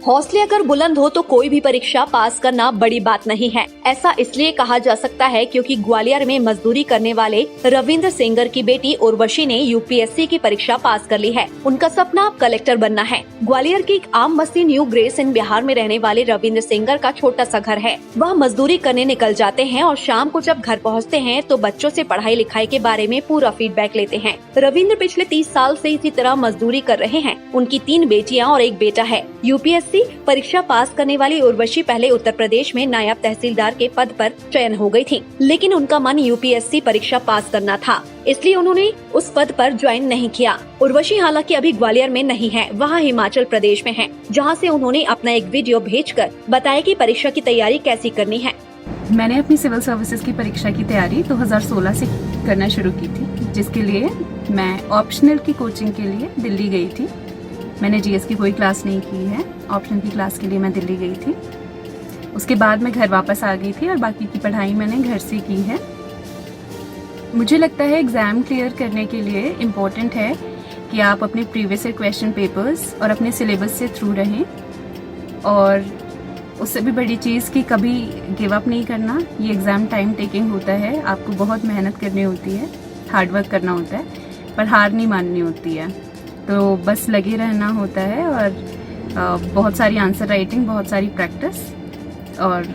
हौसले अगर बुलंद हो तो कोई भी परीक्षा पास करना बड़ी बात नहीं है। ऐसा इसलिए कहा जा सकता है क्योंकि ग्वालियर में मजदूरी करने वाले रविंद्र सेंगर की बेटी उर्वशी ने यूपीएससी की परीक्षा पास कर ली है। उनका सपना अब कलेक्टर बनना है। ग्वालियर की एक आम बस्ती न्यू ग्रेस इन बिहार में रहने वाले रविंद्र सेंगर का छोटा सा घर है। वह मजदूरी करने निकल जाते हैं और शाम को जब घर पहुँचते हैं तो बच्चों से पढ़ाई लिखाई के बारे में पूरा फीडबैक लेते हैं। रविंद्र पिछले 30 साल से इसी तरह मजदूरी कर रहे हैं। उनकी 3 बेटियां और एक बेटा है। यूपीएससी परीक्षा पास करने वाली उर्वशी पहले उत्तर प्रदेश में नायब तहसीलदार के पद पर चयन हो गई थी, लेकिन उनका मन यूपीएससी परीक्षा पास करना था, इसलिए उन्होंने उस पद पर ज्वाइन नहीं किया। उर्वशी हालांकि अभी ग्वालियर में नहीं है, वह हिमाचल प्रदेश में है, जहां से उन्होंने अपना एक वीडियो भेजकर बताया कि परीक्षा की तैयारी कैसी करनी है। मैंने अपनी सिविल सर्विसेज की परीक्षा की तैयारी 2016 से करना शुरू की थी, जिसके लिए मैं ऑप्शनल की कोचिंग के लिए दिल्ली गई थी। मैंने जीएस की कोई क्लास नहीं की है, ऑप्शनल की क्लास के लिए मैं दिल्ली गई थी। उसके बाद मैं घर वापस आ गई थी और बाकी की पढ़ाई मैंने घर से की है। मुझे लगता है एग्ज़ाम क्लियर करने के लिए इम्पोर्टेंट है कि आप अपने प्रीवियस ईयर क्वेश्चन पेपर्स और अपने सिलेबस से थ्रू रहें, और उससे भी बड़ी चीज़ कि कभी गिव अप नहीं करना। ये एग्ज़ाम टाइम टेकिंग होता है, आपको बहुत मेहनत करनी होती है, हार्ड वर्क करना होता है, पर हार नहीं माननी होती है। तो बस लगे रहना होता है और बहुत सारी आंसर राइटिंग, बहुत सारी प्रैक्टिस, और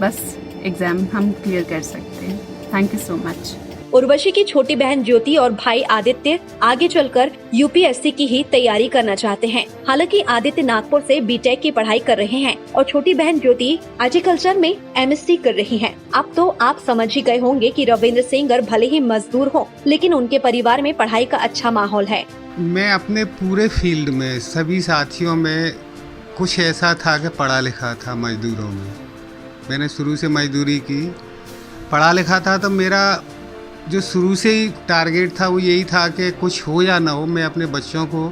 बस एग्ज़ाम हम क्लियर कर सकते हैं। Thank you so much. Urvashi की छोटी बहन ज्योति और भाई आदित्य आगे चलकर यूपीएससी की ही तैयारी करना चाहते हैं। हालांकि आदित्य नागपुर से बीटेक की पढ़ाई कर रहे हैं और छोटी बहन ज्योति एग्रीकल्चर में एमएससी कर रही हैं। अब तो आप समझ ही गए होंगे कि रविंद्र सेंगर भले ही मजदूर हो, लेकिन उनके परिवार में पढ़ाई का अच्छा माहौल है। मैं अपने पूरे फील्ड में सभी साथियों में कुछ ऐसा था कि पढ़ा लिखा था। मजदूरों में मैंने शुरू से मजदूरी की, पढ़ा लिखा था, तो मेरा जो शुरू से ही टारगेट था वो यही था कि कुछ हो या ना हो, मैं अपने बच्चों को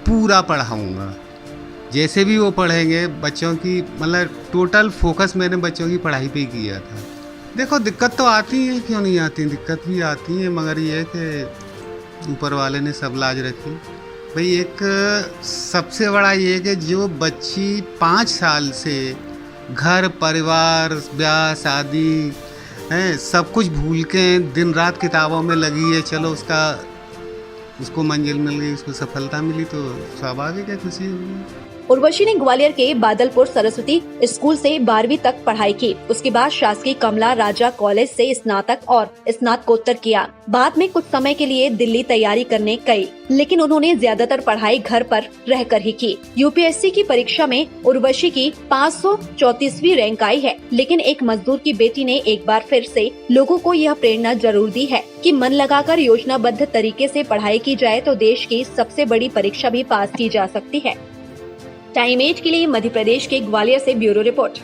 पूरा पढ़ाऊँगा। जैसे भी वो पढ़ेंगे, बच्चों की मतलब टोटल फोकस मैंने बच्चों की पढ़ाई पे ही किया था। देखो दिक्कत तो आती है, क्यों नहीं आती, दिक्कत भी आती है, मगर ये है कि ऊपर वाले ने सब लाज रखी। भाई एक सबसे बड़ा ये है कि जो बच्ची 5 साल से घर परिवार ब्याह शादी है सब कुछ भूल के दिन रात किताबों में लगी है, चलो उसको मंजिल मिल गई, उसको सफलता मिली, तो स्वाभाविक है खुशी हुई। उर्वशी ने ग्वालियर के बादलपुर सरस्वती स्कूल से 12वीं तक पढ़ाई की। उसके बाद शासकीय कमला राजा कॉलेज से स्नातक और स्नातकोत्तर किया। बाद में कुछ समय के लिए दिल्ली तैयारी करने गई, लेकिन उन्होंने ज्यादातर पढ़ाई घर पर रहकर ही की। यूपीएससी की परीक्षा में उर्वशी की 534वीं रैंक आई है, लेकिन एक मजदूर की बेटी ने एक बार फिर से लोगों को यह प्रेरणा जरूर दी है कि मन लगाकर योजनाबद्ध तरीके से पढ़ाई की जाए तो देश की सबसे बड़ी परीक्षा भी पास की जा सकती है। टाइम 8 के लिए मध्य प्रदेश के ग्वालियर से ब्यूरो रिपोर्ट।